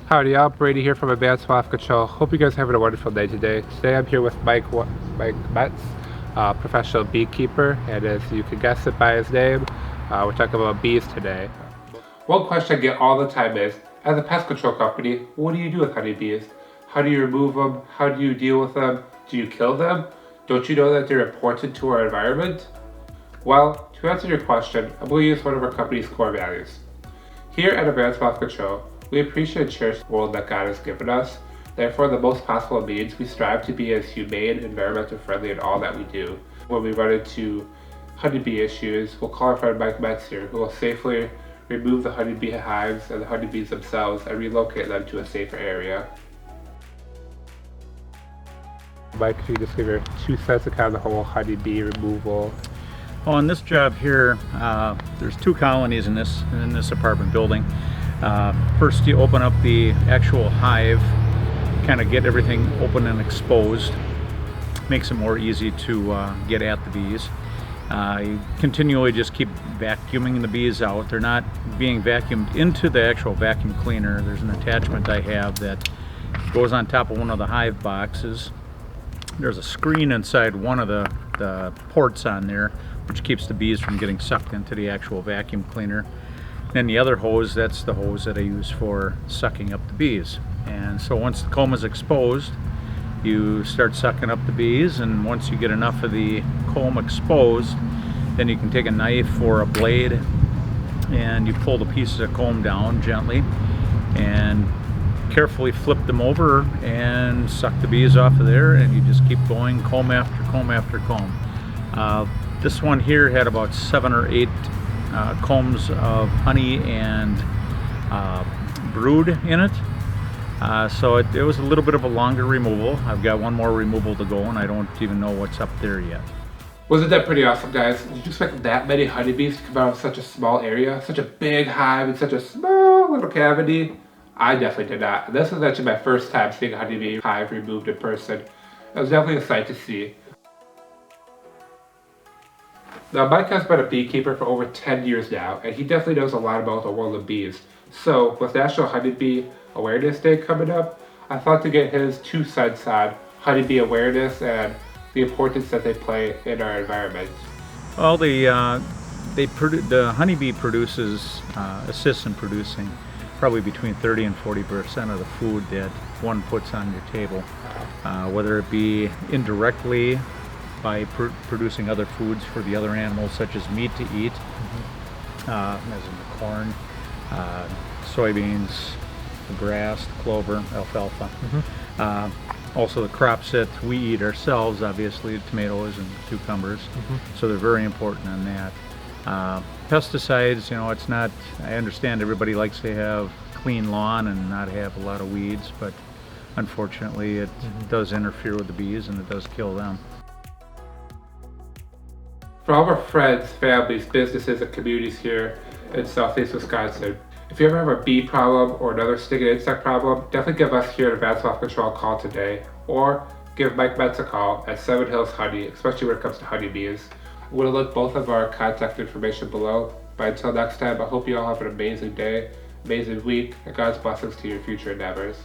Howdy y'all, Brady here from Advanced Wasp Control. Hope you guys are having a wonderful day today. Today I'm here with Mike Metz, professional beekeeper, and as you can guess it by his name, we're talking about bees today. One question I get all the time is, as a pest control company, what do you do with honeybees? How do you remove them? How do you deal with them? Do you kill them? Don't you know that they're important to our environment? Well, to answer your question, I'm going to use one of our company's core values. Here at Advanced Wasp Control, we appreciate and cherish the world that God has given us. Therefore, the most possible means, we strive to be as humane, environmental friendly in all that we do. When we run into honeybee issues, we'll call our friend Mike Metz here, who will safely remove the honeybee hives and the honeybees themselves and relocate them to a safer area. Mike, could you just give your 2 cents on kind of the whole honeybee removal? On this job here, there's 2 colonies in this apartment building. First, you open up the actual hive, kind of get everything open and exposed. Makes it more easy to get at the bees. You continually just keep vacuuming the bees out. They're not being vacuumed into the actual vacuum cleaner. There's an attachment I have that goes on top of one of the hive boxes. There's a screen inside one of the ports on there, which keeps the bees from getting sucked into the actual vacuum cleaner. Then the other hose, that's the hose that I use for sucking up the bees. And so once the comb is exposed, you start sucking up the bees, and once you get enough of the comb exposed, then you can take a knife or a blade and you pull the pieces of comb down gently and carefully flip them over and suck the bees off of there, and you just keep going comb after comb after comb. This one here had about 7 or 8 combs of honey and brood in it. So it was a little bit of a longer removal. I've got one more removal to go, and I don't even know what's up there yet. Wasn't that pretty awesome, guys? Did you expect that many honeybees to come out of such a small area? Such a big hive in such a small little cavity? I definitely did not. This was actually my first time seeing a honeybee hive removed in person. It was definitely a sight to see. Now, Mike has been a beekeeper for over 10 years now, and he definitely knows a lot about the world of bees. So, with National Honeybee Awareness Day coming up, I thought to get his 2 cents on honeybee awareness and the importance that they play in our environment. Well, the honeybee assists in producing probably between 30 and 40% of the food that one puts on your table, whether it be indirectly by producing other foods for the other animals, such as meat to eat, as in the corn, soybeans, the grass, the clover, alfalfa. Also the crops that we eat ourselves, obviously tomatoes and cucumbers, so they're very important on that. Pesticides, you know, it's not, I understand everybody likes to have clean lawn and not have a lot of weeds, but unfortunately it does interfere with the bees and it does kill them. For all of our friends, families, businesses, and communities here in Southeast Wisconsin, if you ever have a bee problem or another stinging insect problem, definitely give us here at Advanced Wasp Control a call today, or give Mike Metz a call at 7 Hills Honey, especially when it comes to honeybees. I'm going to link both of our contact information below. But until next time, I hope you all have an amazing day, amazing week, and God's blessings to your future endeavors.